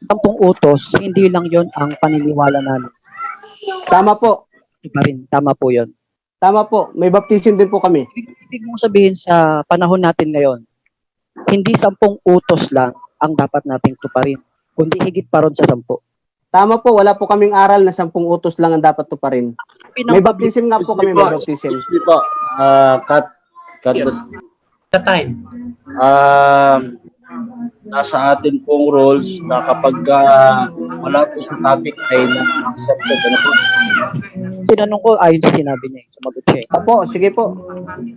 sampung utos, hindi lang yon ang paniniwala namin. Tama po. Ito pa rin, tama po yon. Tama po. May baptism din po kami. Ibig mong sabihin sa panahon natin ngayon, hindi sampung utos lang ang dapat nating tuparin, kundi higit pa ron sa 10. Tama po. Wala po kaming aral na 10 utos lang ang dapat tuparin. May baptism nga po kami. May baptism. Excuse me po. Cut. Sa time. Nasa atin pong rules na kapag wala po sa topic ay na-accepted. Ano po? Tinanong ko, ayon sa sinabi niya, sumagot siya. Opo, sige po.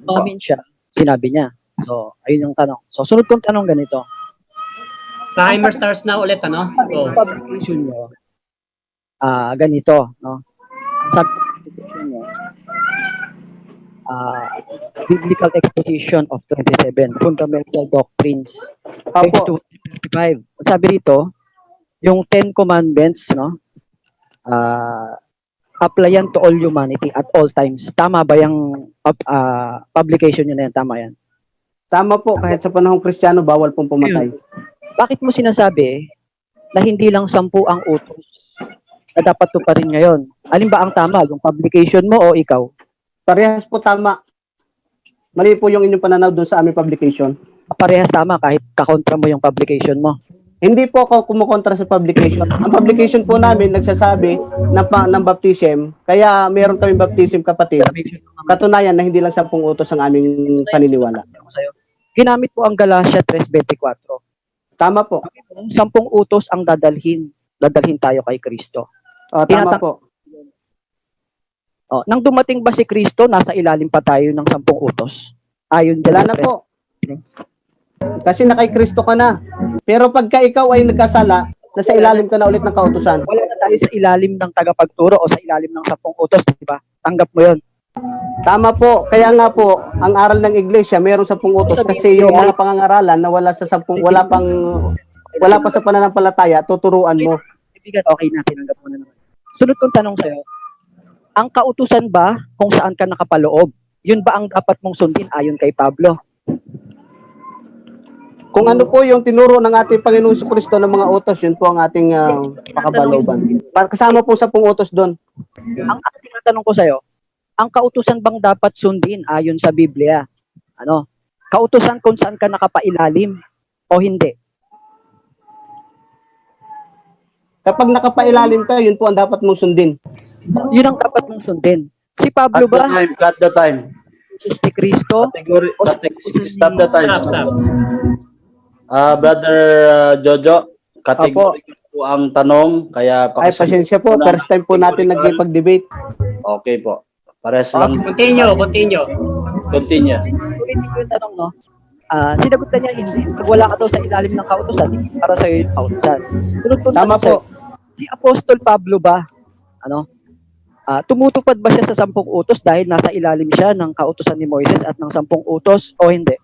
Umamin siya, sinabi niya. So, ayun yung tanong. So, sunod kong tanong ganito. Timer starts na ulit, ano? Yung publication nyo, ganito, no? Sa publication nyo, Biblical Exposition of 27, Fundamental Doctrines, page Opo. 235. Sabi rito, yung 10 Commandments, no? Apply yan to all humanity at all times. Tama ba yung publication nyo na yan? Tama yan? Tama po. Kahit sa panahong Kristiyano, bawal pong pumatay. Bakit mo sinasabi na hindi lang 10 ang utos na dapat tuparin ngayon? Alin ba ang tama? Yung publication mo o ikaw? Parehas po tama. Mali po yung inyong pananaw doon sa aming publication. Parehas tama kahit kakontra mo yung publication mo. Hindi po ako kumukontra sa publication. Ang publication po namin nagsasabi ng baptism, kaya meron kaming baptism, kapatid. Katunayan na hindi lang 10 utos ang aming paniniwala. Ginamit po ang Galatia 3:24. Tama po. 10 utos ang dadalhin tayo kay Kristo. O, tama po. Nang dumating ba si Kristo, nasa ilalim pa tayo ng 10 utos? Ayon Wala na po. Kasi na kay Kristo ka na. Pero pagka ikaw ay nagkasala, nasa ilalim ka na ulit ng kautusan. Wala na tayo sa ilalim ng tagapagturo o sa ilalim ng 10 utos, di ba? Tanggap mo yon. Tama po. Kaya nga po, ang aral ng iglesia, mayroong 10 utos kasi yung mga pangangaralan na wala pa sa pananampalataya, tuturuan mo. Ibigan, okay na, tinanggap mo na naman. Sunod kong tanong sa'yo, ang kautusan ba kung saan ka nakapaloob? Yun ba ang dapat mong sundin ayon kay Pablo? Kung ano po yung tinuro ng ating Panginoong Kristo ng mga utos, yun po ang ating pakabalooban. Kasama po 10 utos doon. Ang tinatanong ko sa'yo, ang kautusan bang dapat sundin ayon sa Biblia? Kautusan kung saan ka nakapailalim o hindi? Kapag nakapailalim ka, yun po ang dapat mong sundin. Yun ang dapat mong sundin. Si Pablo ba? Cut the time. Si Kristo? Stop the time. Stop. Brother Jojo, category po ang tanong, kaya Ay, pasensya po. First time po natin nagkipag-debate. Okay po. Pares lang. Continue. Continue. Ulitin ko yung tanong, no? Sinagot na niya hindi. Pag wala ka daw sa ilalim ng kautusan, hindi para sa'yo yung kautusan. Sunod ko Tama po. Si Apostol Pablo ba, tumutupad ba siya sa 10 utos dahil nasa ilalim siya ng kautusan ni Moises at ng 10 utos o hindi?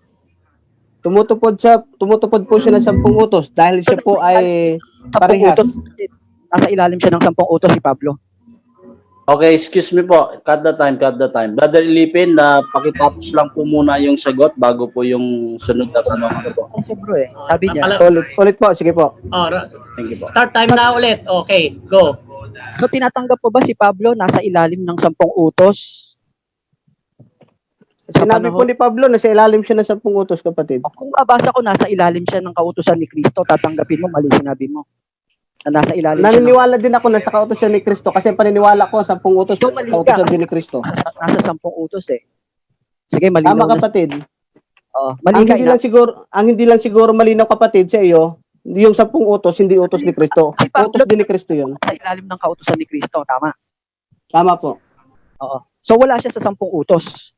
Tumutupad po siya ng 10 utos dahil siya po ay 10 parehas. utos, nasa ilalim siya ng 10 utos si Pablo. Okay, excuse me po. Cut the time. Brother Ilipin, pakitapos lang po muna yung sagot bago po yung sunod na tanong. Siyempre sabi niya. Ulit po, sige po. Thank you po. Start time na ulit. Okay, go. So tinatanggap po ba si Pablo nasa ilalim ng 10 utos? Sinabi po ni Pablo na sa ilalim siya ng 10 utos, kapatid. Kung babasa ko nasa ilalim siya ng kautusan ni Kristo, tatanggapin mo, mali sinabi mo. Na nasa ilalim Naniniwala din ako na sa kautusan ni Kristo kasi paniniwala ko sa 10 utos, So, mali ka. kautusan din ni Kristo. Nasa 10 utos eh. Sige, malinaw Tama, na. kapatid. Mali Ang ka hindi lang siguro malinaw, kapatid, sa iyo, yung 10 utos, hindi utos ni Kristo. Si Pablo, Utos din ni Kristo yun. sa ilalim ng kautusan ni Kristo, tama? Tama po. Oo. So wala siya sa 10 utos.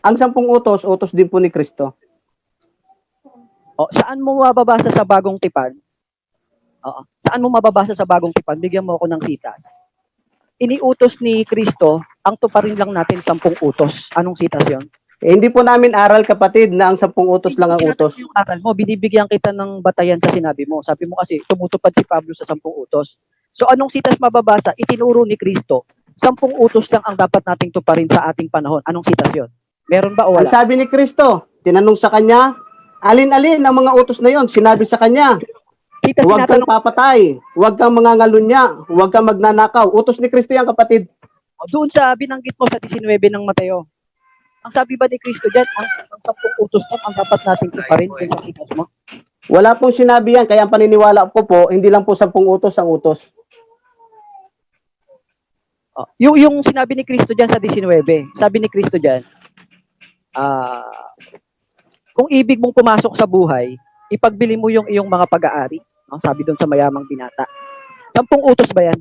Ang 10 utos, utos din po ni Kristo. Saan mo mababasa sa bagong tipan? Saan mo mababasa sa bagong tipan? Bigyan mo ako ng sitas. Iniutos ni Kristo, ang tuparin lang natin 10 utos. Anong sitas yon? Hindi po namin aral, kapatid, na ang 10 utos lang ang utos. Yung aral mo, binibigyan kita ng batayan sa sinabi mo. Sabi mo kasi, tumutupad si Pablo sa 10 utos. So anong sitas mababasa? Itinuro ni Kristo, 10 utos lang ang dapat nating tuparin sa ating panahon. Anong sitas yon? Meron ba o Ang wala? sabi ni Kristo, tinanong sa kanya, alin-alin ang mga utos na yon? Sinabi sa kanya, Sitas, Huwag kang tinatanong, papatay, huwag kang mangangalunya, huwag kang magnanakaw. Utos ni Kristo yan, kapatid. doon sa binanggit mo sa 19 ng Mateo, ang sabi ba ni Kristo dyan, ang 10 utos mo, ang dapat nating tuparin dun sa sitas mo? Wala pong sinabi yan, kaya ang paniniwala ko po, hindi lang po 10 utos ang utos. Yung sinabi ni Kristo dyan sa 19, sabi ni Kristo dyan, kung ibig mong pumasok sa buhay, ipagbili mo yung iyong mga pag-aari. No? Sabi doon sa mayamang binata. 10 utos ba yan?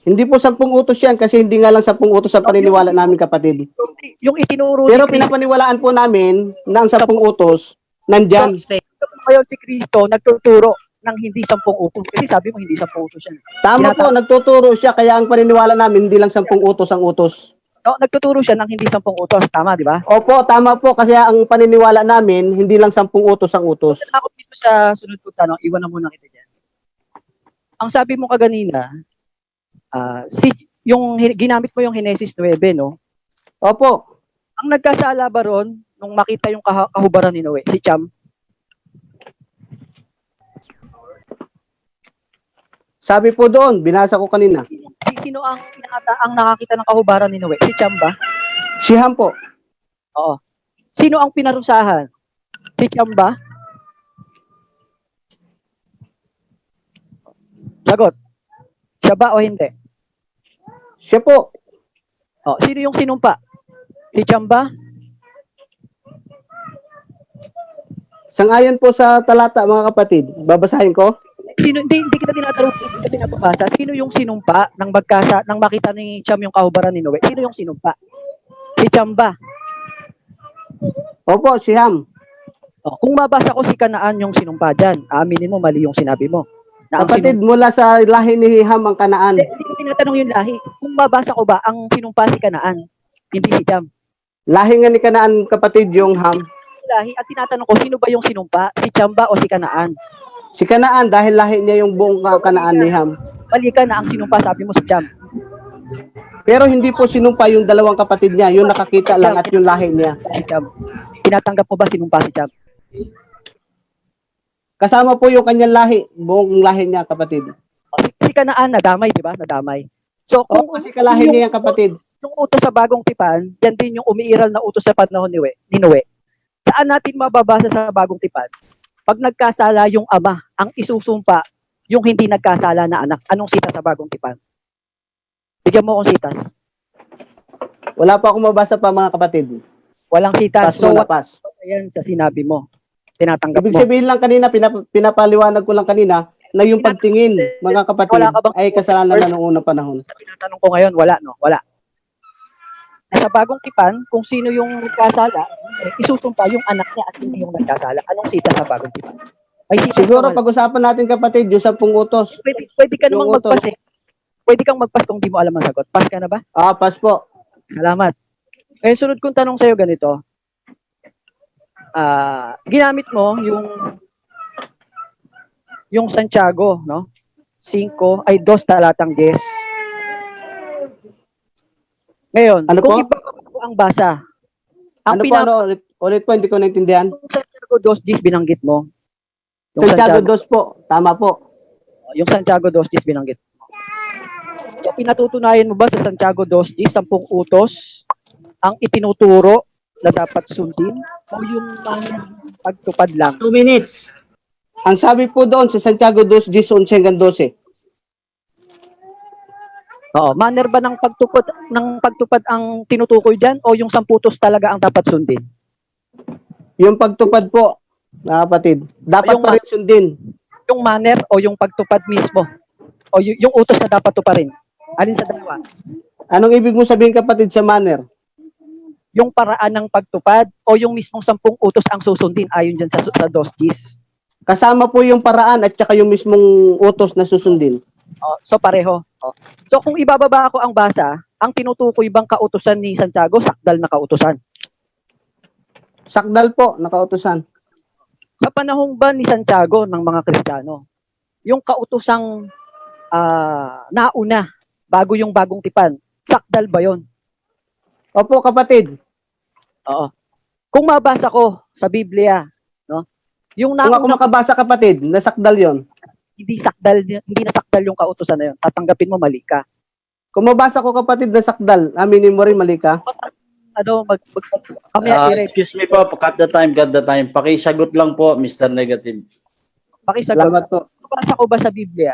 Hindi po 10 utos yan, kasi hindi nga lang 10 utos sa paniniwala namin, kapatid. Yung itinuro Pero ni Kristo, pinapaniwalaan po namin na ang 10 utos, nandyan. ngayon si Kristo nagtuturo ng hindi 10 utos. Kasi sabi mo hindi 10 utos yan. Tama po, nagtuturo siya, kaya ang paniniwala namin, hindi lang 10 utos ang utos. No, nagtuturo siya ng hindi 10 utos. Tama, di ba? Opo, tama po, kasi ang paniniwala namin, hindi lang 10 utos ang utos. Ako dito sa sunod ko tanong, iwan na muna kita dyan. Ang sabi mo kaganina, yung ginamit mo yung Genesis 9, no? Opo, Ang nagkasala ba ron nung makita yung kahubaran ni Noe? Si Cham? sabi po doon, binasa ko kanina. Sino ang nakakita ng kahubaran ni Noe? Si Cham ba? Si Ham po. Oo. Sino ang pinarusahan? Si Cham ba? Sagot. Siya ba o hindi? Siya po. Oh, sino yung sinumpa? Si Cham ba? Sangayon po sa talata, mga kapatid. Babasahin ko. Hindi kita tinatanong, hindi kita pinapabasa. Sino yung sinumpa nang makita ni Cham yung kahubaran ni Noe? Sino yung sinumpa? Si Cham ba? Opo, si Ham. Oh, kung mabasa ko si Kanaan yung sinumpa dyan, aminin mo mali yung sinabi mo. Na ang Kapatid, mula sa lahi ni Ham ang Kanaan. Hindi ko tinatanong yung lahi. Kung mabasa ko ba, ang sinumpa si Kanaan, hindi si Cham. Lahi nga ni Kanaan, kapatid, yung Ham. Lahi, at tinatanong ko, sino ba yung sinumpa? Si Cham ba o si Kanaan? Si Kanaan, dahil lahi niya yung buong Kanaan ni Ham. Mali ka na ang sinumpa, sabi mo si Cham. Pero hindi po sinumpa yung dalawang kapatid niya. Yung nakakita lang at yung lahi niya. Si Cham. Tinatanggap mo ba sinumpa si Cham? Kasama po yung kanyang lahi, buong lahi niya, kapatid. Si Kanaan, nadamay, di ba? Nadamay. So, O, kasi kalahi niya yung kapatid. yung utos sa bagong tipan, yan din yung umiiral na utos sa panahon ni Noe. Saan natin mababasa sa bagong tipan? Pag nagkasala yung ama, ang isusumpa yung hindi nagkasala na anak. Anong sitas sa bagong tipan? Bigyan mo akong sitas. Wala pa akong mabasa pa, mga kapatid. Walang sitas. Pas So, muna, pas. yan sa sinabi mo. Tinatanggap Ibig mo. sabihin lang kanina, pinapaliwanag ko lang kanina, na yung pagtingin, mga kapatid, Wala ka bang- ay kasalanan na noong unang panahon. Sa tinatanong ko ngayon, wala, no? Wala. Sa bagong tipan, kung sino yung nagkasala, isusumpa yung anak niya at hindi yung nagkasala. Anong sitas sa bagong tipan? May sitas Siguro naman. pag-usapan natin, kapatid, yung 10 utos. Pwede ka namang yung utos. magpas eh. Pwede kang magpas kung di mo alam ang sagot. Pas ka na ba? Pas po. Salamat. Ngayon, sunod kong tanong sa'yo ganito. Ginamit mo yung Santiago, no? 2 talatang 10. Ngayon, Ano kung po? iba ko ang basa, ang Ano po, ulit po, hindi ko naintindihan. yung Santiago 2:10 binanggit mo. Santiago 2 po, tama po. Yung Santiago 2:10 binanggit mo. So, pinatutunayan mo ba sa Santiago 2:10, 10 utos ang itinuturo na dapat sundin o yung pagtupad lang? 2 minutes. Ang sabi po doon sa Santiago 2:10 hanggang 12, Oo, manner ba ng pagtupad ang tinutukoy diyan o yung 10 utos talaga ang dapat sundin? yung pagtupad po, mga kapatid, dapat Yung pa rin sundin. Yung manner o yung pagtupad mismo? O yung utos na dapat tuparin? Alin sa dalawa? Anong ibig mo sabihin, kapatid, sa manner? Yung paraan ng pagtupad o yung mismong 10 utos ang susundin ayon diyan sa 2:10? Kasama po yung paraan at saka yung mismong utos na susundin. So pareho. So kung ibababa ako ang basa, ang tinutukoy bang kautusan ni Santiago, sakdal na kautusan? Sakdal po, nakautusan. Sa panahon ba ni Santiago ng mga Kristiyano, yung kautusang nauna bago yung bagong tipan, sakdal ba yon? Opo, kapatid. Oo. Kung mabasa ko sa Biblia, no? Kung Yung ako nauna, makabasa kapatid, nasakdal yon. hindi nasakdal yung kautusan na yun. Tatanggapin mo, mali ka. Kung mabasa ko kapatid, nasakdal. Aminin mo rin, mali ka. Ano, Excuse me po, cut the time. Pakisagot lang po, Mr. Negative. pakisagot. Salamat po. Nabasa ko ba sa Biblia,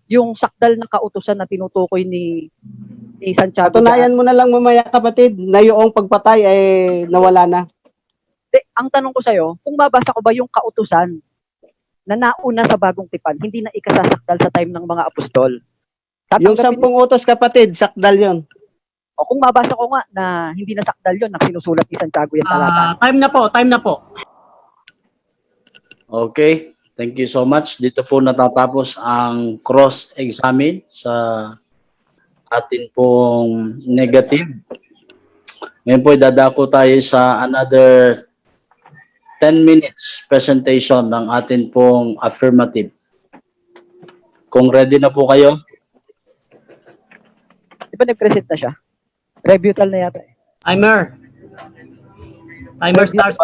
yung sakdal na kautusan na tinutukoy ni Santiago? Patunayan mo na lang mamaya kapatid na yung pagpatay ay nawala na. Ang tanong ko sa'yo, kung mabasa ko ba yung kautusan na nauna sa bagong tipan, hindi na ikasasakdal sa time ng mga apostol? Yung Tatanggapin 10 utos kapatid, sakdal yon. o kung mabasa ko nga na hindi na sakdal yun, na sinusulat ni Santiago yung talata. Time na po. Okay, thank you so much. Dito po natatapos ang cross-examine sa atin pong negative. Ngayon po dadako tayo sa another 10 minutes presentation ng atin pong affirmative. Kung ready na po kayo, Di ba nag-present na siya? Rebutal na yata eh. Timer. Timer starts.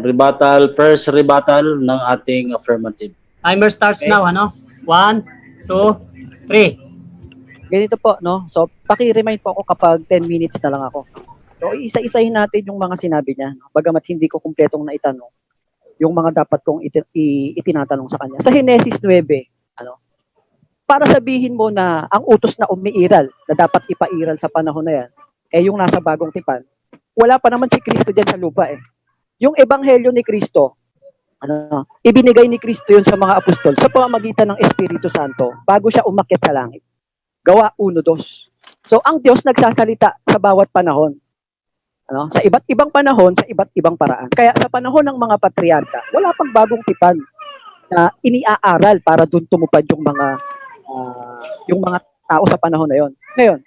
rebuttal, first rebuttal ng ating affirmative. Timer starts now, ano? 1, 2, 3. Ganito po, no? So, paki-remind po ako kapag 10 minutes na lang ako. So, isa-isahin natin yung mga sinabi niya. No? Bagamat hindi ko kumpletong naitanong yung mga dapat kong itinatanong sa kanya. Sa Genesis 9, ano? Para sabihin mo na ang utos na umiiral, na dapat ipairal sa panahon na yan, eh yung nasa bagong tipan, wala pa naman si Kristo dyan sa lupa eh. Yung ebanghelyo ni Kristo, ano, ibinigay ni Kristo yun sa mga apostol sa pamamagitan ng Espiritu Santo bago siya umakyat sa langit. Gawa 1:2. So ang Diyos nagsasalita sa bawat panahon. Ano, sa iba't ibang panahon, sa iba't ibang paraan. Kaya sa panahon ng mga patriarka, wala pang bagong tipan na iniaaral para doon tumupad yung mga tao sa panahon na yon. Ngayon,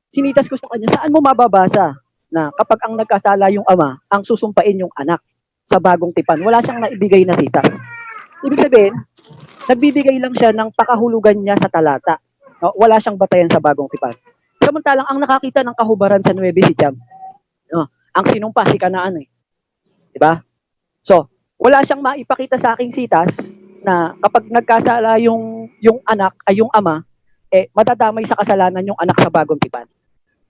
sinitas ko sa kanya, saan mo mababasa na kapag ang nagkasala yung ama, ang susumpain yung anak sa bagong tipan? Wala siyang naibigay na sitas. Ibig sabihin, nagbibigay lang siya ng pakahulugan niya sa talata. No? Wala siyang batayan sa bagong tipan. Samantalang ang nakakita ng kahubaran sa 9 si Jam, no? Ang sinumpa si Kanaan eh. Diba? So, wala siyang maipakita sa aking sitas na kapag nagkasala yung anak ay yung ama, eh madadamay sa kasalanan yung anak sa bagong tipan.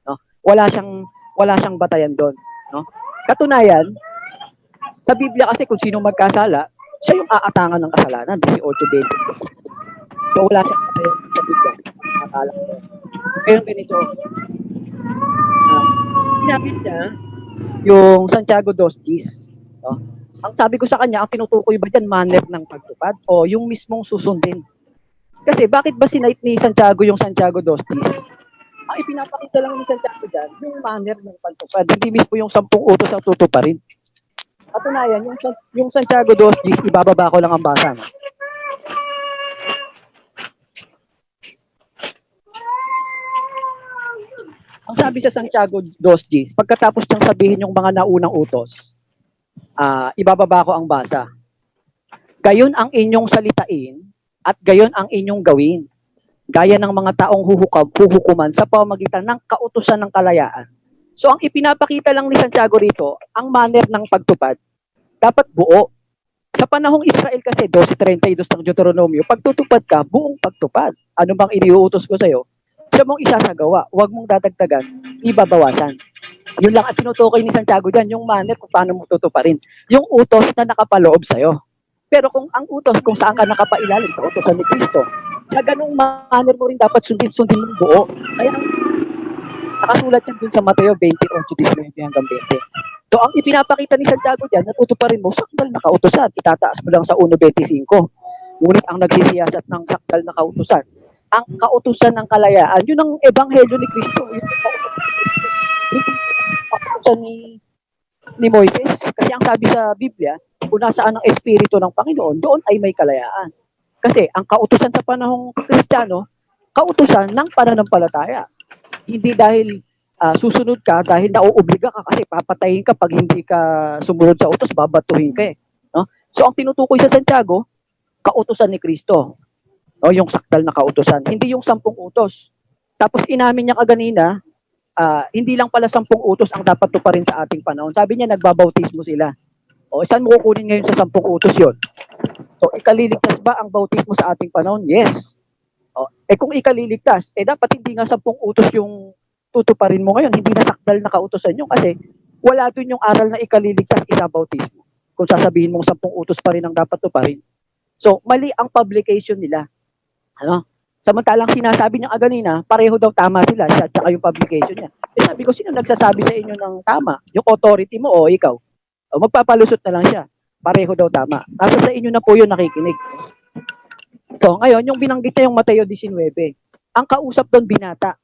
No? Wala siyang batayan doon, no? Katunayan, sa Biblia kasi kung sino magkasala, siya yung aatangan ng kasalanan, 18:20. So wala siyang batayan sa Biblia. Akala ko. Kaya ganito, sinabit niya yung Santiago 2:10, no? Ang sabi ko sa kanya, ang tinutukoy ba dyan, manner ng pagtupad o yung mismong susundin? Kasi bakit ba sinight ni Santiago yung Santiago 2:10? Ang ipinapakita lang ni Santiago dyan, yung manner ng pagtupad. Hindi mismo yung 10 utos ang tutuparin. Katunayan, yung Santiago 2:10, ibababa ko lang ang basa. No? Ang sabi sa Santiago 2:10, pagkatapos niyang sabihin yung mga naunang utos, ibababa ko ang basa. Gayon ang inyong salitain at gayon ang inyong gawin. Gaya ng mga taong huhukuman sa pamamagitan ng kautusan ng kalayaan. So ang ipinapakita lang ni Santiago rito, ang manner ng pagtupad, dapat buo. Sa panahong Israel kasi, 12:32 ng Deuteronomio, pagtutupad ka, buong pagtupad. Ano bang iniuutos ko sa'yo? Siya mong isasagawa, huwag mong dadagdagan, ibabawasan. Yun lang ang tinutukoy ni Santiago dyan, yung manner kung paano mo tutuparin. Yung utos na nakapaloob sa'yo. Pero kung ang utos, kung saan ka nakapailalim sa utosan ni Kristo, sa ganung manner mo rin dapat sundin mong buo. Kaya nakasulat yan dun sa Mateo 28:19 hanggang 20. So ang ipinapakita ni Santiago dyan, natutuparin mo, sakdal na kautusan. Itataas mo lang sa 1:25. Ngunit ang nagsisiyasat ng sakdal na kautusan, ang kautusan ng kalayaan, yun ang ebanghelyo ni Kristo. Yun ang kautusan ni Moises. Kasi ang sabi sa Biblia, kung nasaan ang Espiritu ng Panginoon, doon ay may kalayaan. Kasi ang kautusan sa panahong Kristiyano, kautusan ng pananampalataya. Hindi dahil susunod ka, dahil nauobliga ka kasi papatayin ka pag hindi ka sumunod sa utos, babatuhin ka eh. No? So ang tinutukoy sa Santiago, kautusan ni Kristo. No, yung sakdal na kautusan, hindi yung 10 utos. Tapos inamin niya kaganina, hindi lang pala 10 utos ang dapat tuparin sa ating panahon. Sabi niya, nagbabautismo sila. O, saan mo kukunin ngayon sa 10 utos yon? So, ikaliligtas ba ang bautismo sa ating panahon? Yes. O, kung ikaliligtas, dapat hindi nga 10 utos yung tutuparin mo ngayon. Hindi na sakdal na kautosan yun kasi wala dun yung aral na ikaliligtas isa bautismo. Kung sasabihin mong 10 utos pa rin ang dapat tuparin. So, mali ang publication nila. Ano? Samantalang sinasabi niya kanina, pareho daw tama sila, siya at saka yung publication niya. Sabi ko, sino nagsasabi sa inyo ng tama? Yung authority mo o ikaw? O, magpapalusot na lang siya. Pareho daw tama. Nasa sa inyo na po yun nakikinig. So, ngayon, yung binanggit niya yung Mateo 19, ang kausap doon binata.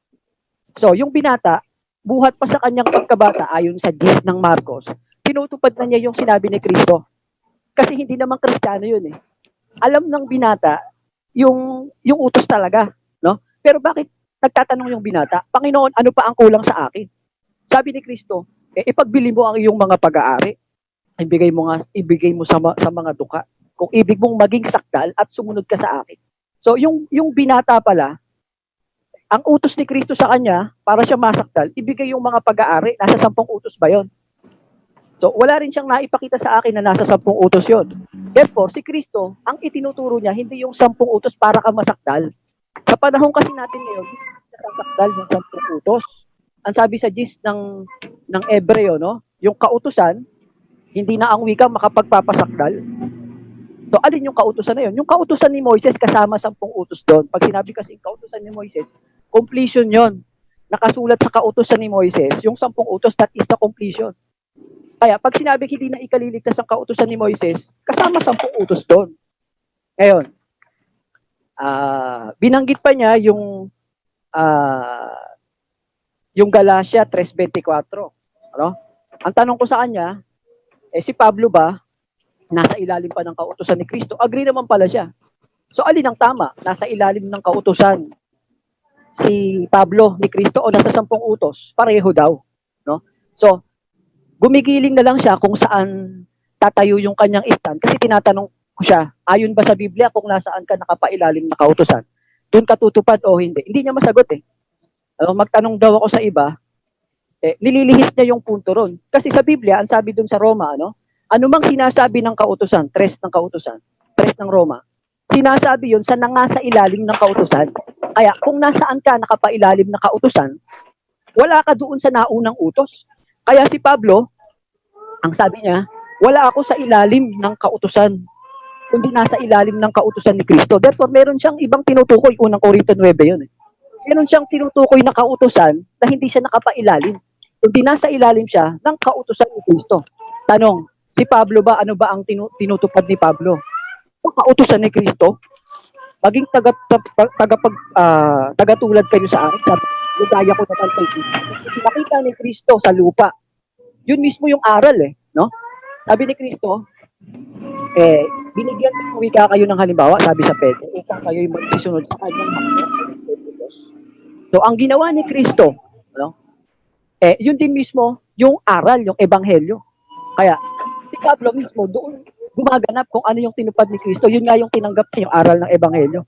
So, yung binata, buhat pa sa kanyang pagkabata, ayon sa gist ng Marcos, tinutupad na niya yung sinabi ni Kristo. Kasi hindi naman Kristiyano yun eh. Alam ng binata, yung utos talaga, no? Pero bakit nagtatanong yung binata, Panginoon, ano pa ang kulang sa akin? Sabi ni Kristo, ipagbili mo ang iyong mga pag-aari. Ibigay mo sa mga duka. Kung ibig mong maging sakdal at sumunod ka sa akin. So, yung binata pala, ang utos ni Kristo sa kanya, para siya masakdal, ibigay yung mga pag-aari. Nasa 10 utos ba yon? So, wala rin siyang naipakita sa akin na nasa 10 utos yon. Therefore, si Kristo, ang itinuturo niya, hindi yung 10 utos para ka masakdal. Sa panahon kasi natin ngayon, hindi nasasakdal yung 10 utos. Ang sabi sa gist ng Ebreo, no? Yung kautusan, hindi na ang wika makapagpapasakdal. So, alin yung kautusan na yun? Yung kautusan ni Moises kasama 10 utos doon. Pag sinabi kasi yung kautusan ni Moises, completion yon. Nakasulat sa kautusan ni Moises, yung 10 utos, that is the completion. Kaya, pag sinabi hindi na ikaliligtas ang kautusan ni Moises, kasama 10 utos doon. Ngayon, binanggit pa niya yung Galatia 3:24. Ano? Ang tanong ko sa kanya, si Pablo ba, nasa ilalim pa ng kautusan ni Kristo? Agree naman pala siya. So, alin ang tama? Nasa ilalim ng kautusan si Pablo ni Kristo o nasa 10 utos? Pareho daw. No? So, gumigiling na lang siya kung saan tatayo yung kanyang stand kasi tinatanong ko siya, ayon ba sa Biblia kung nasaan ka nakapailalim na kautusan? Doon ka tutupad o hindi? Hindi niya masagot eh. Magtanong daw ako sa iba, nililihis niya yung punto ron. Kasi sa Biblia, ang sabi doon sa Roma, anumang sinasabi ng kautusan, tres ng kautusan, tres ng Roma, sinasabi yun sa nangasa ilalim ng kautusan. Kaya kung nasaan ka nakapailalim na kautusan, wala ka doon sa naunang utos. Kaya si Pablo, ang sabi niya, wala ako sa ilalim ng kautusan, kundi nasa ilalim ng kautusan ni Kristo. Therefore, meron siyang ibang tinutukoy, unang Korinto 9 yun eh. Meron siyang tinutukoy na kautusan na hindi siya nakapailalim, kundi nasa ilalim siya ng kautusan ni Kristo. Tanong, si Pablo ba, ano ba ang tinutupad ni Pablo? Ang kautusan ni Kristo, maging tagatulad kayo sa akin, sabi, gaya ko naman kay Kristo. Nakita ni Kristo sa lupa. Yun mismo yung aral eh, no? Sabi ni Kristo, binigyan ng wika kayo ng halimbawa, sabi sa Pedro, kayo yung magsisunod sa kanyang hakbang. So, ang ginawa ni Kristo, no? Yun din mismo yung aral, yung ebanghelyo. Kaya, si Pablo mismo doon gumaganap kung ano yung tinupad ni Kristo. Yun nga yung tinanggap niya, yung aral ng ebanghelyo.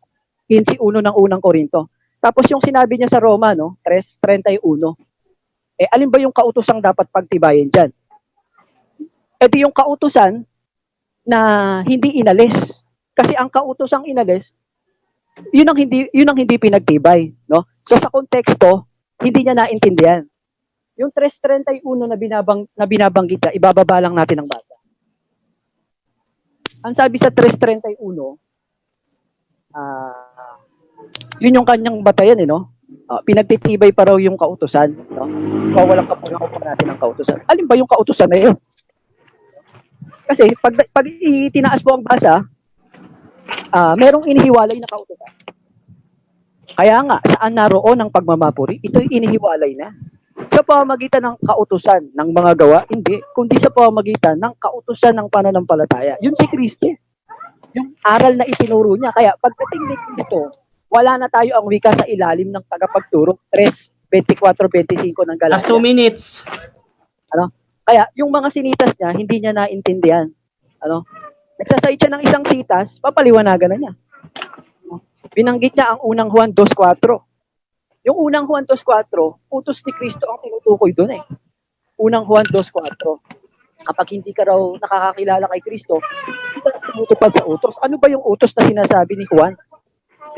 15:1 ng unang Korinto. Tapos yung sinabi niya sa Roma, 3:31, alin ba yung kautosang dapat pagtibayin dyan? Di yung kautusan na hindi inalis. Kasi ang kautosang inalis, yun ang hindi pinagtibay, no? So sa konteksto, hindi niya naintindihan. Yung 3:31 na binabanggit niya, ibababa lang natin ang basa. Ang sabi sa 3:31, yun yung kanyang batayan, no? Pinagtitibay pa raw yung kautusan, no? Walang kapag-ako pa natin ang kautusan. Alin ba yung kautusan na yun? Kasi pag itinaas mo ang basa, merong inihiwalay na kautusan. Kaya nga, saan naroon ang pagmamapuri? Ito'y inihiwalay na. Sa pamamagitan ng kautusan ng mga gawa, hindi, kundi sa pamamagitan ng kautusan ng pananampalataya. Yun si Kristo. Yung aral na itinuro niya. Kaya pagdating ni Kristo, wala na tayo ang wika sa ilalim ng tagapagturo. 3:24-25 ng Galatia. Last 2 minutes. Kaya yung mga sinitas niya, hindi niya naintindihan. Nagsasite siya ng isang sitas, papaliwanagan na niya. Binanggit niya ang unang Juan 2:4. Yung unang Juan 2:4, utos ni Kristo ang tinutukoy doon eh. Unang Juan 2:4. kapag hindi ka raw nakakakilala kay Kristo, hindi ka tumutupad sa utos. Ano ba yung utos na sinasabi ni Juan?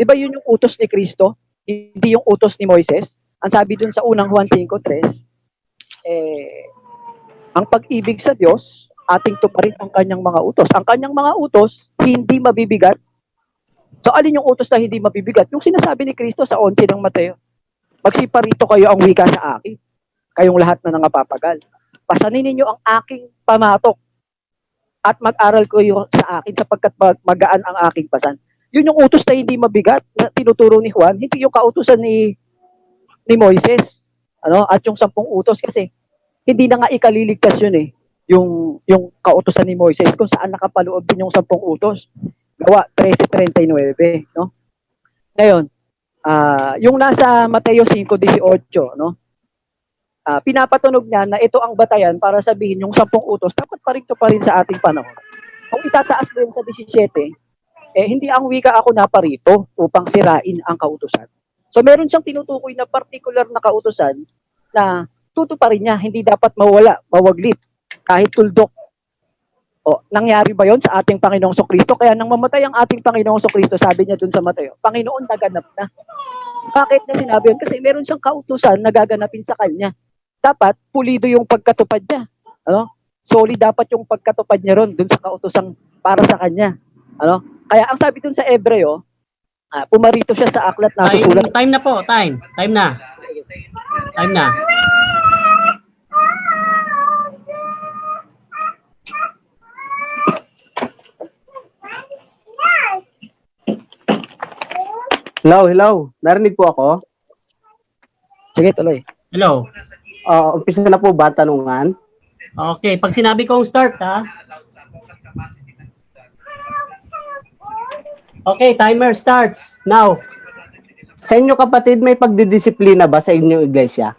Di ba yun yung utos ni Kristo? Hindi yung utos ni Moises? Ang sabi dun sa unang Juan 5:3, ang pag-ibig sa Diyos, ating tuparin ang kanyang mga utos. Ang kanyang mga utos, hindi mabibigat. So, alin yung utos na hindi mabibigat? Yung sinasabi ni Kristo sa 11 ng Mateo. Magsiparito kayo ang wika sa akin. Kayong lahat na nangapapagal. Pasanin ninyo ang aking pamatok at mag-aral kayo sa akin sapagkat magaan ang aking pasan. Yun yung utos na hindi mabigat na tinuturo ni Juan, hindi yung kautusan ni Moises. At yung 10 utos kasi hindi na nga ikaliligtas yun yung kautusan ni Moises kung saan nakapaloob din yung 10 utos. Gawa 13:39, no? Ngayon, yung nasa Mateo 5:18, no? Pinapatunog niya na ito ang batayan para sabihin yung 10 utos dapat pa rin sa ating panahon. Kung itataas mo yun sa 17, hindi ang wika ako naparito upang sirain ang kautusan. So meron siyang tinutukoy na particular na kautusan na tutuparin niya, hindi dapat mawala, mawaglit, kahit tuldok. Nangyari ba yon sa ating Panginoong Kristo? Kaya nang mamatay ang ating Panginoong Kristo, sabi niya dun sa Mateo, Panginoon, naganap na. Bakit na sinabi yun? Kasi meron siyang kautusan na gaganapin sa kanya. Dapat, pulido yung pagkatupad niya. Solid dapat yung pagkatupad niya ron dun sa kautusang para sa kanya. Kaya ang sabi dun sa Ebreo, pumarito siya sa aklat na susulat. Time na po, time. Time na. Time na. Hello. Narinig po ako? Sige, tuloy. Hello. Umpisa na po ba tanungan? Okay, pag sinabi kong start, ha? Okay, timer starts now. Sa inyo kapatid, may pagdidisiplina ba sa inyong iglesia?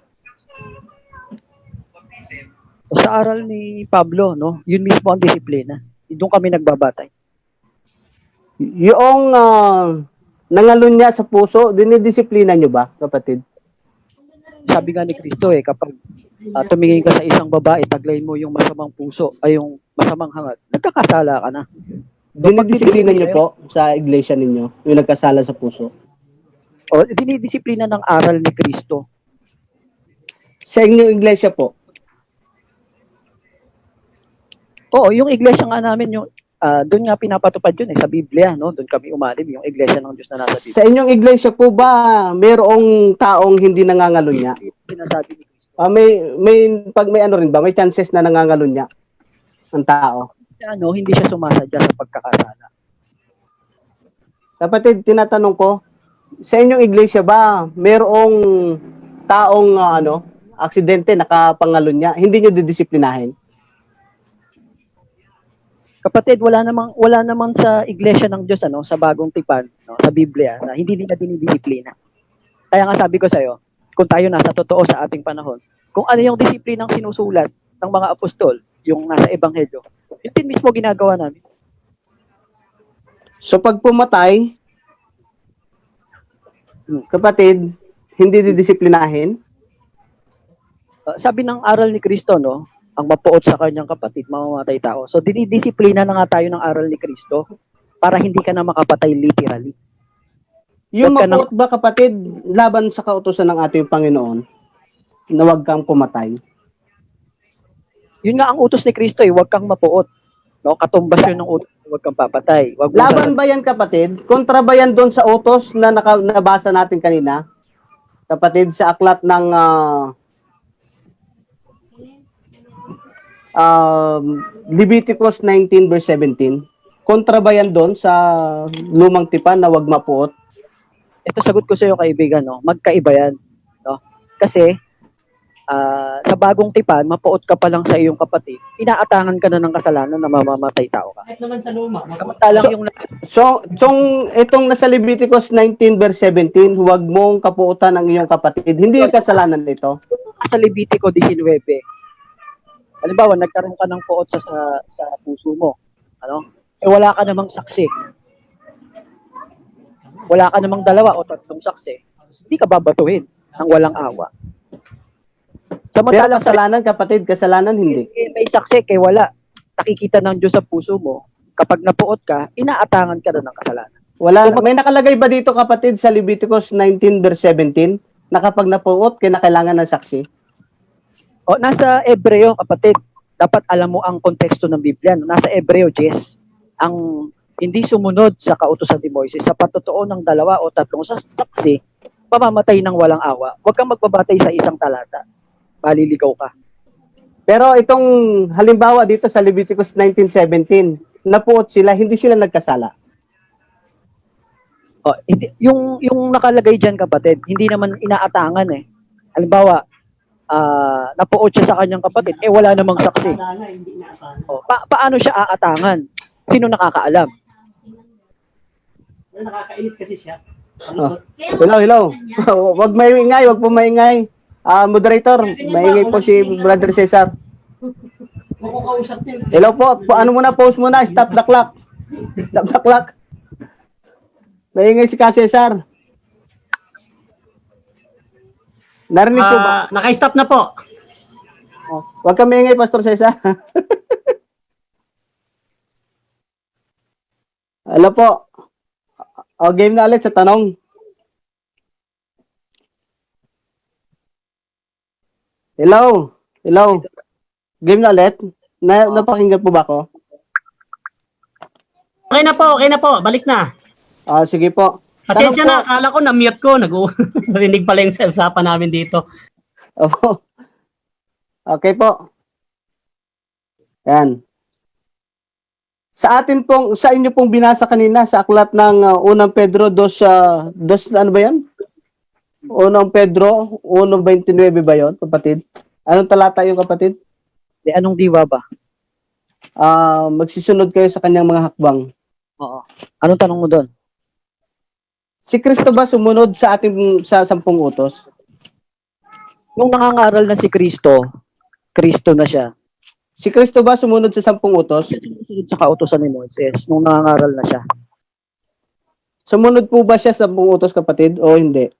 Sa aral ni Pablo, no, yun mismo ang disiplina. Doon kami nagbabatay. Yung nangalunya sa puso, dinidisiplina nyo ba, kapatid? Sabi nga ni Kristo kapag tumingin ka sa isang babae, taglayin mo yung masamang puso, ay yung masamang hangad, nagkakasala ka na. Dinidisiplina nyo po sa iglesia ninyo, yung nagkasala sa puso? Dinidisiplina ng aral ni Kristo. Sa inyong iglesia po? Oo, yung iglesia nga namin, yung doon nga pinapatupad yun sa Biblia, no? Doon kami umalim, yung iglesia ng Diyos na nasa Biblia. Sa inyong iglesia po ba mayroong taong hindi nangangalunya? Sinasabi ni Kristo. Pag may ano rin ba, may chances na nangangalunya ang tao? Hindi siya sumasadya sa pagkakasala. Kapatid, tinatanong ko, sa inyong iglesia ba mayroong taong aksidente nakapangalunya, hindi nyo didisiplinahin? Kapatid, wala namang sa iglesia ng Diyos sa bagong tipan, sa Biblia na hindi nila dinidisiplina. Kaya nga sabi ko sa iyo, kung tayo nasa totoo sa ating panahon, kung ano yung disiplinang sinusulat ng mga apostol, yung nasa ebanghelyo, yun din mismo ginagawa namin. So pag pumatay, kapatid, hindi didisiplinahin? Sabi ng aral ni Kristo, no, ang mapuot sa kanyang kapatid, mamamatay tao. So, dinidisiplina na nga tayo ng aral ni Kristo para hindi ka na makapatay literally. Yung mapuot ba, kapatid, laban sa kautusan ng ating Panginoon na huwag kang pumatay? Yun nga ang utos ni Kristo, huwag kang mapuot. No? Katumbas yun ng utos, huwag kang papatay. Laban ba yan, kapatid? Kontra ba yan doon sa utos na nabasa natin kanina? Kapatid, sa aklat ng Leviticus 19 verse 17. Kontra ba yan doon sa lumang tipan na wag mapuot? Ito sagot ko sa iyo, kaibigan, no? Magkaiba yan, no? Kasi sa bagong tipan, mapuot ka pa lang sa iyong kapatid, inaatangan ka na ng kasalanan na mamamatay tao ka. Kahit naman sa luma. So itong nasa Leviticus 19 verse 17, huwag mong kapuutan ang iyong kapatid. Hindi yung kasalanan nito. Sa Levitico 19, halimbawa, nagkaroon ka ng puot sa puso mo. Wala ka namang saksi. Wala ka namang 2 o 3 saksi. Hindi ka babatuhin ng walang awa. Pero Samantalang kasalanan, kapatid, kasalanan hindi. may saksi kay wala. Nakikita ng Diyos sa puso mo. Kapag napuot ka, inaatangan ka na ng kasalanan. Wala, may nakalagay ba dito, kapatid, sa Leviticus 19 verse 17 na kapag napuot, kinakailangan ng saksi? O, nasa Ebreo, kapatid. Dapat alam mo ang konteksto ng Biblia. Nasa Ebreo, Jess, ang hindi sumunod sa kautusan ni Moises sa patotoo ng 2 o 3 saksi, pamamatay ng walang awa. Huwag kang magbabatay sa isang talata. Maliligaw ka. Pero itong halimbawa dito sa Leviticus 19:17, napuot sila, hindi sila nagkasala. O, hindi, yung nakalagay diyan, kapatid, hindi naman inaatangan eh. Halimbawa, napuot siya sa kanyang kapatid, wala namang saksi. O, paano siya aatangan? Sino nakakaalam? Nakakainis kasi siya. Oh. Hello. Wag maingay, wag po maingay. Moderator, maingay po si Brother Cesar. Makukausap niya. Hello po, ano muna, post muna, stop the clock. Stop the clock. Maingay si Ka Cesar. Narinig po ba? Naka-stop na po. Oh, wag ka maingay, Pastor Cesar. Hello po. O, game na ulit sa tanong. Hello. Game na ulit. Napakinggan po ba ako? Okay na po. Balik na. Sige po. Pasensya Tanong na, akala ko na-mute ko. Narinig pala yung sa usapan namin dito. Opo. Okay po. Yan. Sa inyo pong binasa kanina sa aklat ng unang Pedro 2, ano ba yan? Unang Pedro 1:29 ba yon, kapatid? Anong talata yung kapatid? Anong diwa ba? Magsisunod kayo sa kanyang mga hakbang. Oo. Anong tanong mo doon? Si Kristo ba sumunod sa sa 10 utos? Nung nangangaral na si Kristo na siya. Si Kristo ba sumunod sa 10 utos? Sumunod sa kautosan ni Moises nung nangangaral na siya. Sumunod po ba siya sa 10 utos, kapatid, o hindi?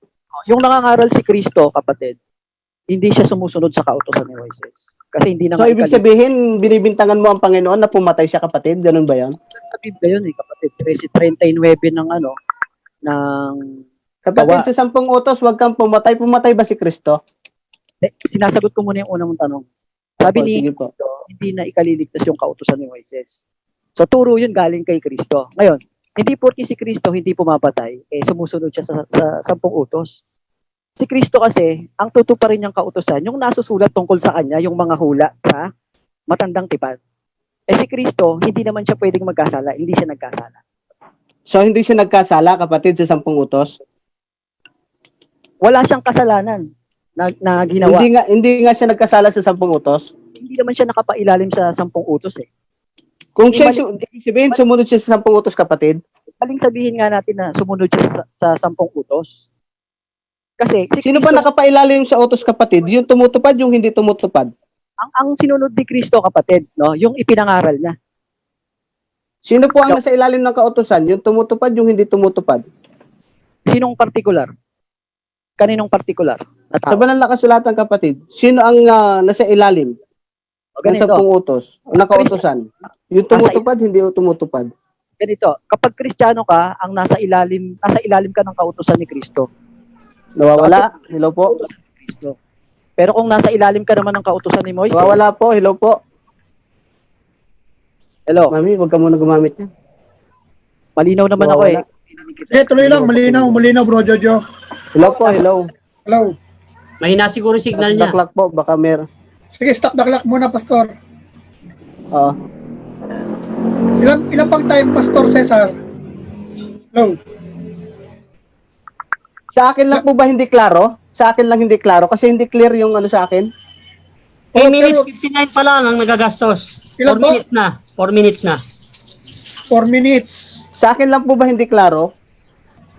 Yung nangangaral si Kristo, kapatid, hindi siya sumusunod sa kautosan ni Moises. Kasi hindi na So, ibig sabihin, binibintangan mo ang Panginoon na pumatay siya, kapatid? Ganun ba yan? sa Biblia yun kapatid. 39 ng Kapatid, sa 10 utos, huwag kang pumatay. Pumatay ba si Kristo? sinasagot ko muna yung unang mong tanong. Sabi Opo, ni sige po. Kristo, hindi na ikaliligtas yung kautusan ni Moises. So, turo yun galing kay Kristo. Ngayon, hindi porki si Kristo hindi pumapatay, sumusunod siya sa 10 utos. Si Kristo kasi, ang tutuparin niyang kautusan, yung nasusulat tungkol sa kanya, yung mga hula sa matandang tipan. Si Kristo, hindi naman siya pwedeng magkasala, hindi siya nagkasala. So, hindi siya nagkasala, kapatid, sa 10 utos? Wala siyang kasalanan na ginawa. Hindi nga siya nagkasala sa 10 utos? Hindi naman siya nakapailalim sa 10 utos Kung siya, ibig sabihin, sumunod siya sa 10 utos, kapatid? Maling sabihin nga natin na sumunod siya sa 10 utos. Kasi si Sino ba Kristo, nakapailalim sa utos, kapatid? Yung tumutupad, yung hindi tumutupad? ang sinunod ni Kristo, kapatid, no, yung ipinangaral niya. Sino po ang nasa ilalim ng kautusan? Yung tumutupad, yung hindi tumutupad? Sinong partikular? Kaninong partikular na Sa tao? banal na kasulatan, kapatid, sino ang nasa ilalim O, ng 10 ganito, utos? Ng kautusan? Yung tumutupad, hindi tumutupad? ganito. Kapag Kristiyano ka, ang nasa ilalim ka ng kautusan ni Kristo. Nawawala? Hello po? Kristo. Pero kung nasa ilalim ka naman ng kautusan ni Moises, Nawawala po? Hello po? hello, Mami, huwag ka muna gumamit yan. malinaw naman ako Nawawala. Tuloy lang. Malinaw, bro, Jojo. Hello po, hello. Hello. Mahina siguro yung signal niya. Daklak po, baka meron. Sige, stop the clock muna, Pastor. Oo. Ilan pang time, Pastor Cesar? Hello. Sa akin lang po ba hindi klaro? Sa akin lang hindi klaro kasi hindi clear yung ano sa akin. 3 minutes 59 pa lang ang nagagastos. 4 Ilan po? minutes na. 4 minutes na. 4 minutes. Sa akin lang po ba hindi klaro?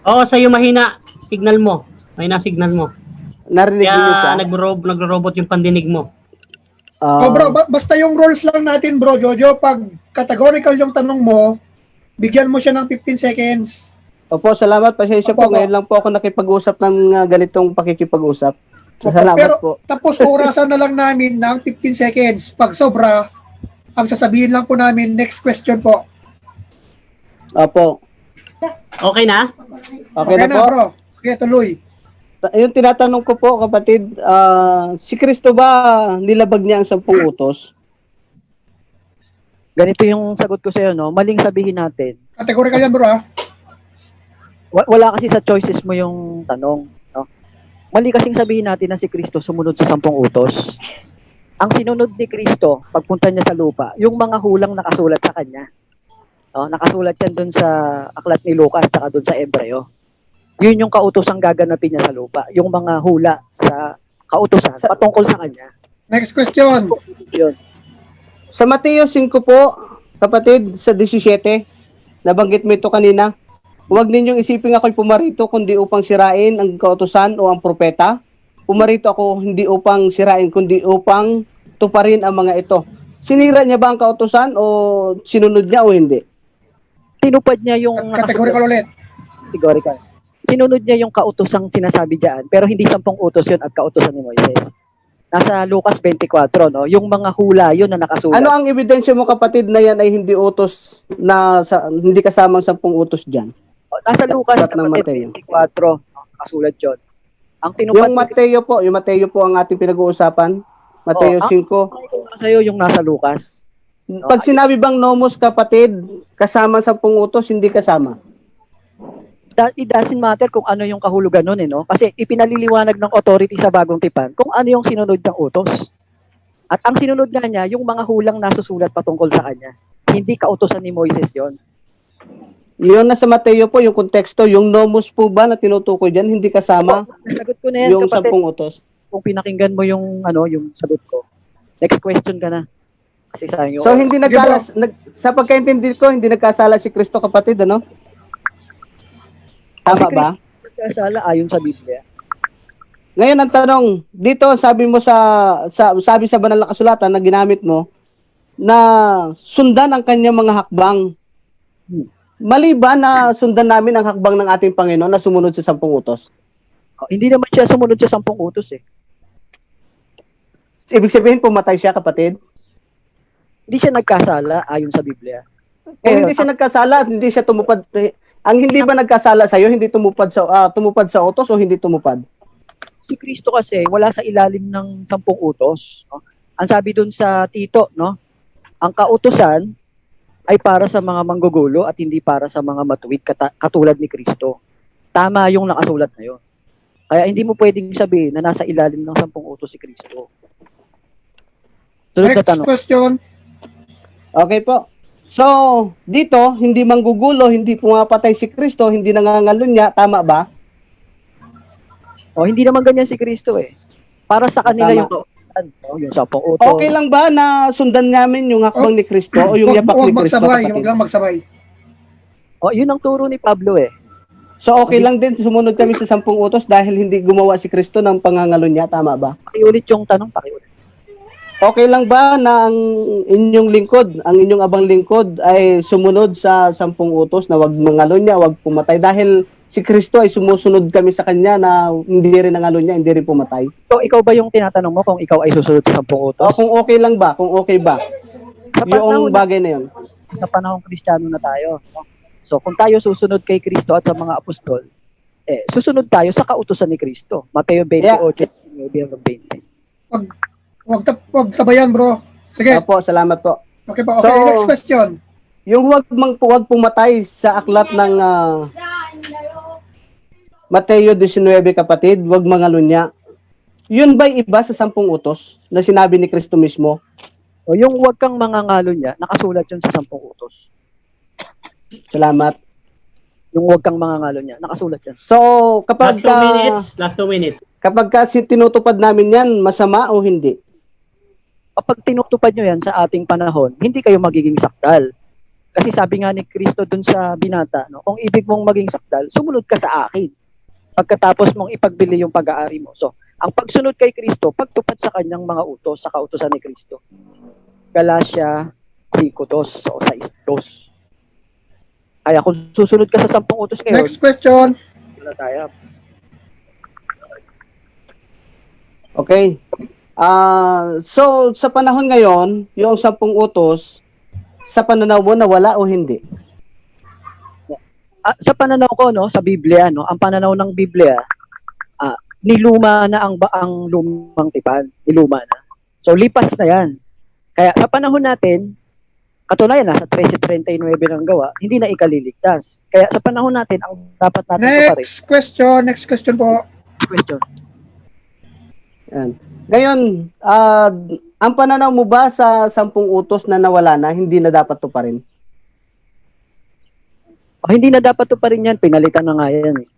Oo, sa'yo mahina signal mo. Mahina signal mo. Narinig niyo siya? Kaya nagro-robot yung pandinig mo. Ah, Bro, basta yung rules lang natin, bro, Jojo. Pag categorical yung tanong mo, bigyan mo siya ng 15 seconds. Opo, salamat. Pasensya po. Opo. Ngayon lang po ako nakipag-usap ng ganitong pakikipag-usap. Salamat Pero po. tapos orasan na lang namin ng 15 seconds. Pag sobra, ang sasabihin lang po namin, next question po. Opo. Okay na? Okay na po. bro. Sige, tuloy. Yung tinatanong ko po, kapatid, si Kristo ba nilabag niya ang 10 utos? Ganito yung sagot ko sa'yo, no? Maling sabihin natin. Categorical yan, bro, ha? Wala kasi sa choices mo yung tanong, no? Mali kasing sabihin natin na si Kristo sumunod sa 10 utos. Ang sinunod ni Kristo, pagpunta niya sa lupa, yung mga hulang nakasulat sa kanya. No? Nakasulat yan dun sa aklat ni Lucas, saka dun sa Ebreo. Yun yung kautosang gaganapin niya sa lupa. Yung mga hula sa kautosan, patungkol sa kanya. Next question. Yun. Sa Mateo 5 po, kapatid, sa 17, nabanggit mo ito kanina, huwag ninyong isipin ako'y pumarito kundi upang sirain ang kautosan o ang propeta. Pumarito ako hindi upang sirain kundi upang tuparin ang mga ito. Sinira niya ba ang kautosan o sinunod niya o hindi? Tinupad niya yung Categorical ulit. categorical. Sinunod niya yung kautosang sinasabi diyan, pero hindi 10 utos yun at kautosan ni Moises. Nasa Lucas 24, no? Yung mga hula yun na nakasulat. Ano ang ebidensya mo, kapatid, na yan ay hindi utos na hindi kasamang 10 utos diyan? Nasa Lucas Aklat ng Mateo. 24, no? Nakasulat yun. Ang tinupad Yung Mateo po ang ating pinag-uusapan. Mateo 5. sa'yo yung nasa Lucas. Pag sinabi bang nomos, kapatid, kasama 10 utos, hindi kasama. It doesn't matter kung ano yung kahulugan nun, no? Kasi ipinaliliwanag ng authority sa Bagong Tipan kung ano yung sinunod ng utos. At ang sinunod nga niya, yung mga hulang nasusulat patungkol sa kanya. Hindi kautosan ni Moises yon. Yun na sa Mateo po, yung konteksto, yung nomos po ba na tinutukoy dyan, hindi kasama Nasagot ko na yan, yung 10 kapatid. utos. Kung pinakinggan mo yung, yung sagot ko. Next question ka na. Kasi sayang yung So, hindi sa pagkaintindi ko, hindi nagkasala si Kristo, kapatid, ano? Tama ba? Kasala ayon sa Biblia. Ngayon ang tanong, dito sabi mo sabi sa banal na kasulatan na ginamit mo na sundan ang kanyang mga hakbang. Mali ba na sundan namin ang hakbang ng ating Panginoon na sumunod sa 10 utos? Hindi naman siya sumunod sa 10 utos eh. Ibig sabihin pumatay siya, kapatid? Hindi siya nagkasala ayon sa Biblia. Kung hindi siya nagkasala, hindi siya tumupad. Ang hindi ba nagkasala sa iyo, hindi tumupad sa utos o hindi tumupad? Si Kristo kasi wala sa ilalim ng 10 utos. No? Ang sabi dun sa Tito, no? Ang kautosan ay para sa mga manggugulo at hindi para sa mga matuwid katulad ni Kristo. Tama yung nakasulat na yun. Kaya hindi mo pwedeng sabihin na nasa ilalim ng 10 utos si Kristo. Sunod na Next tanong. question. Okay po. So, dito, hindi manggugulo, hindi pumapatay si Kristo, hindi nangangalunya, tama ba? Hindi naman ganyan si Kristo eh. Para sa kanila Tama. yung kautosan, yung 10 utos. Okay lang ba na sundan namin yung hakbang ni Kristo o yung yapak ni Kristo? Magsabay, kapatid? huwag lang magsabay. Yun ang turo ni Pablo eh. So okay lang din sumunod kami sa 10 utos dahil hindi gumawa si Kristo ng pangangalunya, tama ba? Pakiulit yung tanong, pakiulit. Okay lang ba na ang inyong lingkod, ang inyong abang lingkod ay sumunod sa 10 utos na wag mangalunya, wag pumatay dahil si Kristo ay sumusunod kami sa kanya na hindi rin nangalunya, hindi rin pumatay? So, ikaw ba yung tinatanong mo kung ikaw ay susunod sa 10 utos? O kung okay lang ba? Kung okay ba? Sa Yung bagay na yun. sa panahong Kristiyano na tayo. No? So, kung tayo susunod kay Kristo at sa mga apostol, susunod tayo sa kautusan ni Kristo. Mateo 28, 20. Huwag sabayan, bro. Sige. Opo, salamat po. Okay po. Okay, So, next question. Yung huwag pumatay sa aklat ng Mateo 19, kapatid, huwag mangalunya. Yun ba'y iba sa 10 utos na sinabi ni Kristo mismo? O yung huwag kang mangangalo niya, nakasulat yun sa 10 utos. Salamat. Yung huwag kang mangangalo niya, nakasulat yan. So, kapag Last 2 minutes. kapag tinutupad namin yan, masama o hindi? Kapag tinutupad nyo yan sa ating panahon, hindi kayo magiging sakdal. Kasi sabi nga ni Kristo dun sa binata, no, kung ibig mong maging sakdal, sumunod ka sa akin. Pagkatapos mong ipagbili yung pag-aari mo. So, ang pagsunod kay Kristo, pagtupad sa kanyang mga utos, sa kautosan ni Kristo. Galatia 5:2 o 6:2. Kaya kung susunod ka sa 10 utos ngayon, Next question. wala tayo. Okay. So, sa panahon ngayon, yung 10 utos, sa pananaw mo, nawala o hindi? Sa pananaw ko, no, sa Biblia, no, ang pananaw ng Biblia, niluma na ang lumang tipan. Niluma na. So, lipas na yan. Kaya sa panahon natin, katunayan, nasa 13:39 ng gawa, hindi na ikaliligtas. Kaya sa panahon natin, ang dapat natin tuparin. Next question po. Question. Yan. Ngayon, ang pananaw mo ba sa 10 utos na nawala na, hindi na dapat to pa rin? Hindi na dapat tuparin yan, pinalitan na nga yan. Eh.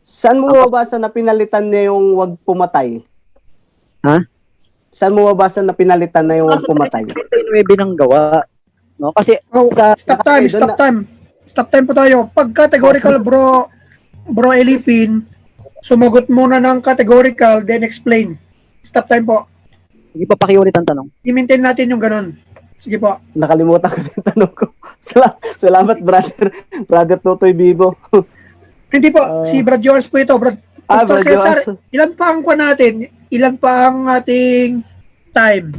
Saan mo mababasa na pinalitan na yung wag pumatay? Ha? Saan mo mababasa na pinalitan na yung wag pumatay? 13:39 ng gawa. No? Kasi Oh, sa stop time. Stop time po tayo. Pag categorical, bro Elifin, sumagot muna ng categorical, then explain. Stop time po. hindi pa pakiulit ang tanong. I-maintain natin yung ganun. Sige po. Nakalimutan ko yung tanong ko. Salamat, brother Totoy Bibo. Hindi po, si Brad Jones po ito. Pastor Brad Cesar, Jones. ilan pa ang kuha natin? Ilan pa ang ating time?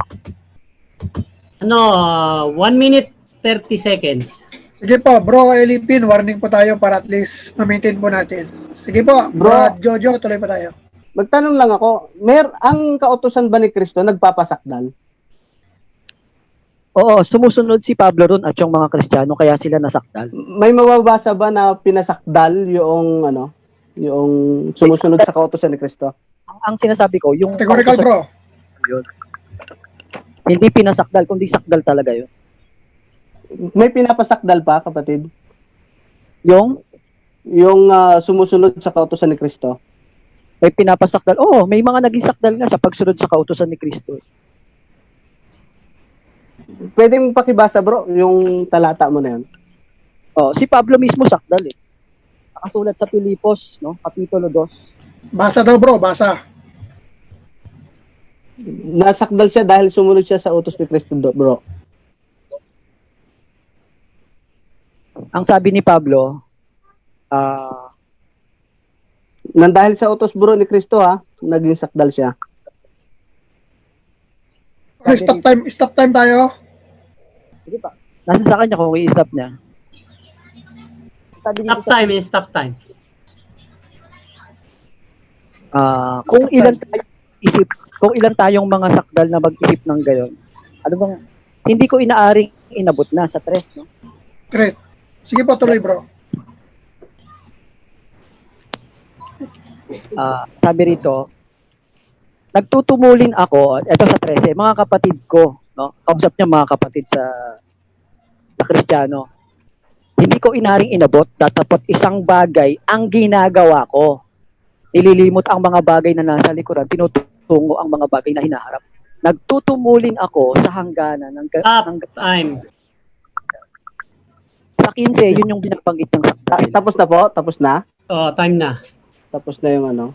1 minute 30 seconds. Sige po, bro Elipin, warning po tayo para at least ma-maintain po natin. Sige po, Brad Jojo, tuloy pa tayo. Magtanong lang ako, ang kautusan ba ni Kristo nagpapasakdal? Oo, sumusunod si Pablo ron at yung mga Kristiyano kaya sila nasakdal. May mababasa ba na pinasakdal yung yung sumusunod sa kautusan ni Kristo? Ang sinasabi ko, yung Categorical, bro. yun, hindi pinasakdal, kundi sakdal talaga yun. May pinapasakdal pa, kapatid? Yung Sumusunod sa kautusan ni Kristo? may pinapasakdal, may mga naging sakdal nga sa pagsunod sa kautusan ni Kristo. Pwede mong pakibasa, bro, yung talata mo na yun. Si Pablo mismo sakdal eh. Nakasulat sa Pilipos, no, Kapitulo 2. Basa daw, bro, basa. Nasakdal siya dahil sumunod siya sa utos ni Kristo, bro. Ang sabi ni Pablo, Nang dahil sa utos, bro, ni Kristo, naging sakdal siya. Okay, stop time tayo. sige pa, nasa sa kanya kung i-stop niya. Sabi niya Stop time is stop time. kung ilan tayong mga sakdal na mag-isip ng gayon. Ano bang hindi ko inaaring inabot na sa 3, no? Great. Sige po, tuloy, bro. Sabi rito, nagtutumulin ako, ito sa 13, mga kapatid ko, no? Kausap niya mga kapatid sa Kristiyano. Hindi ko inaring inabot, datapot isang bagay ang ginagawa ko. Nililimot ang mga bagay na nasa likuran, tinutungo ang mga bagay na hinaharap. Nagtutumulin ako sa hangganan ng Stop time. sa 15, yun yung binabanggit ng sakdal. Tapos na po? Tapos na? Time na. Tapos na yung